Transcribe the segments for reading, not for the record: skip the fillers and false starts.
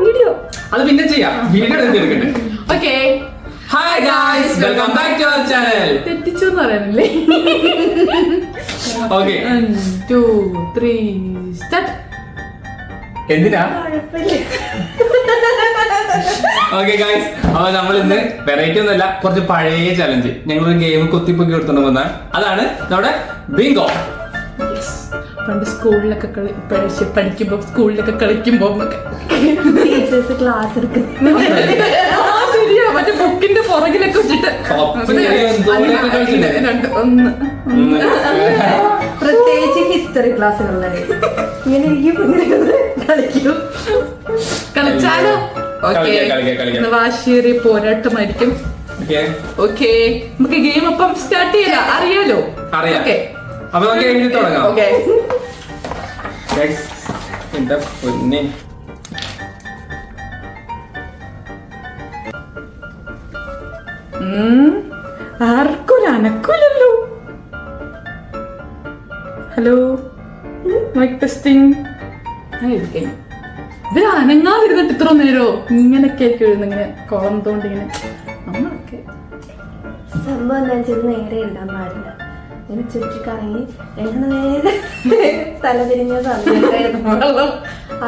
Video അത് പിന്നെ ചെയ്യാം. വീഡിയോ എടുക്കട്ടെ. Okay. Hi guys, welcome back to our channel. തെറ്റിച്ചു എന്ന് പറയാനല്ലേ? Okay, 1 2 3 start. എന്തിനാ? ഓക്കെ ഗായ്സ്, അപ്പൊ നമ്മൾ ഇന്ന് വെറൈറ്റി ഒന്നുമല്ല, കുറച്ച് പഴയ ചലഞ്ച്. ഞങ്ങളൊരു ഗെയിം കുത്തിപ്പൊക്കി എടുത്തോണ്ട് വന്ന അതാണ് നമ്മുടെ ബിങ്കോ. പണ്ട് സ്കൂളിലൊക്കെ പഠിക്കുമ്പോ സ്കൂളിലൊക്കെ കളിക്കുമ്പോ ടീച്ചേഴ്സ് ക്ലാസ് എടുക്കുന്നത് ശരിയാ, മറ്റേ ബുക്കിന്റെ പുറകിലൊക്കെ വെച്ചിട്ട് പ്രത്യേകിച്ച് ഹിസ്റ്ററി ക്ലാസ്സുകളിലെ ഇങ്ങനെ കളിക്കും. കളിച്ചാലോ? വാശിയേറിയ പോരാട്ടമായിരിക്കും. ഓക്കെ, നമുക്ക് ഗെയിം അപ്പം സ്റ്റാർട്ട് ചെയ്യാം. അറിയാലോ? ഓക്കെ, അപ്പൊ നമുക്ക് എഴുതി തുടങ്ങാം. ഓക്കെ, എന്താ പൊന്നെ, ആർക്കൊരു അനക്കൂലല്ലോ. Hello, mic testing. ഇവര് അനങ്ങാതിരുന്നിട്ട് ഇത്ര നേരോ ഇങ്ങനെയൊക്കെ ആയിരിക്കും എഴുതുന്നിങ്ങനെ കോളം തോണ്ട് ഇങ്ങനെ. നമ്മളൊക്കെ സംഭവം എന്താ വെച്ചാൽ നേരെ എഴുതാൻ പാടില്ല. ഇങ്ങനെ ചുറ്റിക്കറങ്ങി എങ്ങനെ നേരെ തലതിരിഞ്ഞ സമയത്തായിരുന്നു.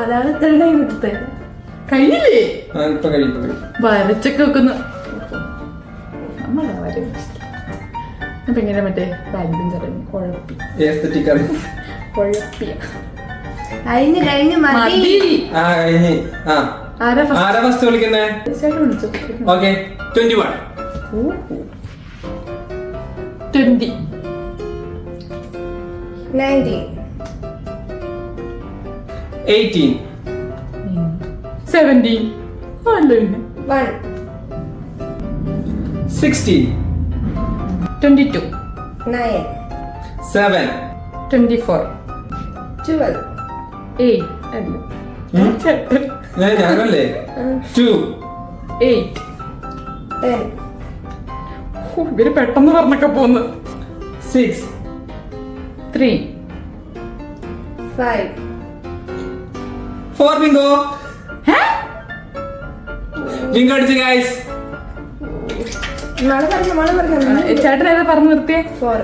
അതാണ് ഇത്ര ടൈം എടുത്തത്. കഴിയില്ലേ? ഇപ്പൊ കഴിയും. വരച്ചൊക്കെ വെക്കുന്ന അപ്പൊ ഇങ്ങനെ മറ്റേ ബാഗിലും ചെറിയ കുഴപ്പി കഴിഞ്ഞ് മതി. ആരാ ഫസ്റ്റ് വിളിക്കുന്നേ? ഓക്കെ, 21 20 19 18 17 അല്ല 1 16 22 9 7 24 12 8 അല്ല ഞാനല്ലേ 2 8. 10 ഇവര് പെട്ടെന്ന് പറഞ്ഞൊക്കെ പോന്ന്. 6 3 5 4 ബിങ്കോ. ബിങ്കോ അടിച്ചു ഗൈസ്. ചേട്ടൻ ഏതാ പറഞ്ഞു നിർത്തിയേ? 4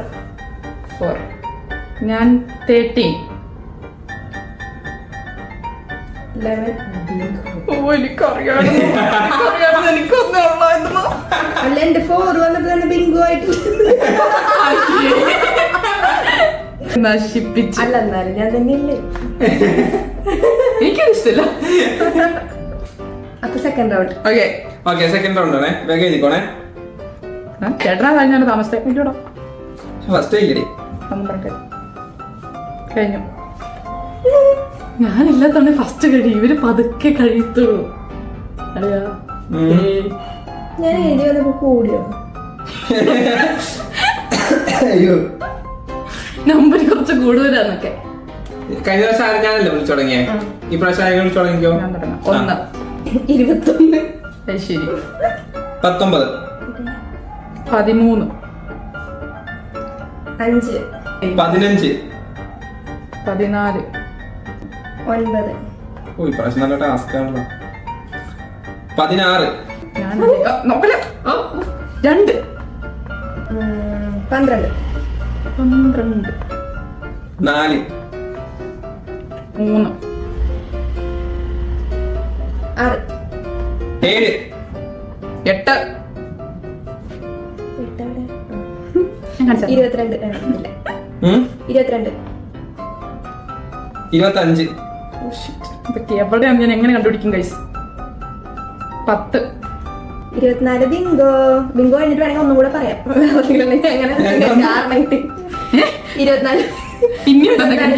ഞാൻ 13. 11 എനിക്കൊന്നുള്ളായിരുന്നു. അല്ല എന്റെ 4 വന്നപ്പോ തന്നെ ബിങ്കോ ആയിട്ട് നശിപ്പിച്ചു. അല്ല എന്നാലും ഞാൻ തന്നെയല്ലേ. എനിക്കും ഇഷ്ടമില്ല. അപ്പൊ second round. Okay, second round ആണേ. വേഗം എഴുതിക്കോണേ. ചേട്ടനാ കഴിഞ്ഞാൽ താമസത്തേക്കൂടാ. ഫസ്റ്റ് ഇല്ലേ കഴിഞ്ഞു. ഞാൻ എല്ലാ തവണ ഫസ്റ്റ് കഴിയും. ഇവര് പതുക്കെ കഴിയത്തുള്ളൂ. അറിയാ, ഞാൻ എഴുതി വന്നപ്പോ കൂടിയോ? അയ്യോ, നമ്പർ കുറച്ച് കൂടുതലാന്നൊക്കെ. കഴിഞ്ഞ പ്രാവശ്യം ആരും ഞാനല്ലേ വിളിച്ചു തുടങ്ങിയേ. ഈ പ്രാവശ്യം ആരും വിളിച്ചു തുടങ്ങിക്കോ. 1 21 ശരി 19 13 5 15 14 9 ഓ, ഈ പ്രാവശ്യം നല്ല ടാസ്ക് ആണല്ലോ. 16 ഞാൻ നോക്കല 2 12 12 4 3 6 7 8 22 22 25 ഇതൊക്കെ എവിടെയാണ് ഞാൻ എങ്ങനെ കണ്ടുപിടിക്കും ഗൈസ്? 10 24 ബിങ്കോ. ബിങ്കോ കഴിഞ്ഞിട്ട് വേണമെങ്കിൽ ഒന്നും കൂടെ പറയാം. അങ്ങനെ 24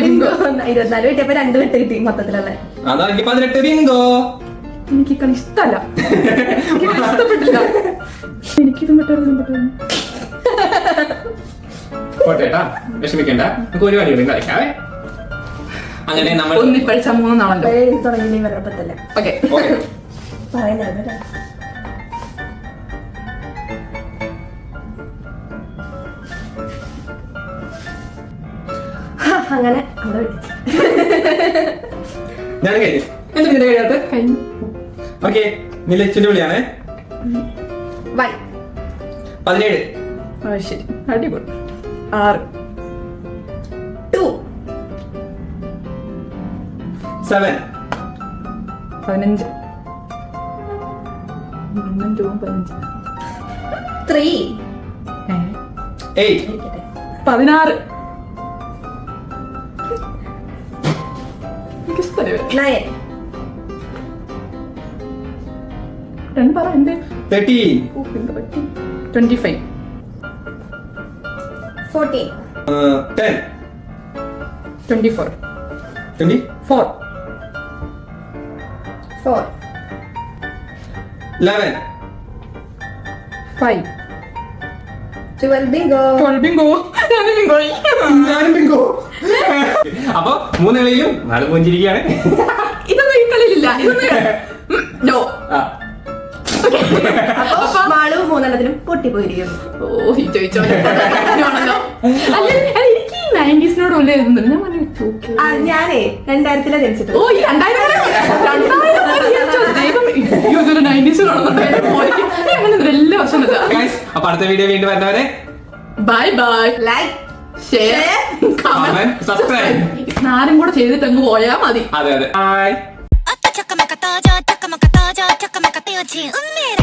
ബിങ്കോ 24 കിട്ടിയപ്പോ 2 വിട്ട് കിട്ടി മൊത്തത്തിലുള്ള. അതാ 18 ബിങ്കോ. എനിക്ക് കളി ഇഷ്ടല്ല. ഇഷ്ടപ്പെട്ടില്ല. എനിക്കിതും പറ്റാറും പോട്ടേട്ടാ, വിഷമിക്കണ്ട, നമുക്ക് ഒരു കളി കളിക്കാവേ. അങ്ങനെ നമ്മൾ ഒന്നിപ്പഴിച്ച 3 നാളല്ലോ. തുടങ്ങി വരപ്പത്തല്ല. ഓക്കെ, പറയണ്ടേ അങ്ങനെ ഞാൻ കഴിഞ്ഞു. എന്താ നിന്റെ കഴിയാത്ത? കഴിഞ്ഞു. ഓക്കെ, നീ ലച്ചുന്റെ വിളിയാണേ. 1 17 ആ ശരി, അടിപൊളി. 6 2 7 15 1 2 15 3 8 16 എനിക്ക് ഇഷ്ടമല്ലേ 9 രണ്ട് പറ എന്തേ 13 25 14 10 24 24 4 11 5 12 bingo. ബിങ്കോ. ഞാനും ബിങ്കോ. അപ്പൊ 3 കളിയിലും നാളെ പുഞ്ചിരിക്കുകയാണ്. ഇതൊന്നും ഈ കളിയിലില്ല. നോ. അപ്പൊ മാളു 3 പൊട്ടിപ്പോയിരിക്കുന്നു. ഓ ഈ ചോദിച്ചോണല്ലോ. അല്ല എനിക്ക് ഈ 90s വല്ല എഴുതുന്നുണ്ട്. ഞാൻ പറഞ്ഞു ചോദിക്കും. ഞാനേ 2000 ജനിച്ചിട്ട്. ഓ ഈ 2000 ദൈവം 90s അങ്ങനെ എല്ലാ വർഷം. Guys, അപ്പൊ അടുത്ത വീഡിയോ വീണ്ടും വരുന്നവരെ bye bye. Like share comment, subscribe. നാരും കൂടെ ചെയ്തിട്ട് അങ്ങ് പോയാ മതി. അതെ ബൈ. 아따 잠깐만 갔다 오자 잠깐만 갔다 오자 잠깐만 갔다 오지 은미래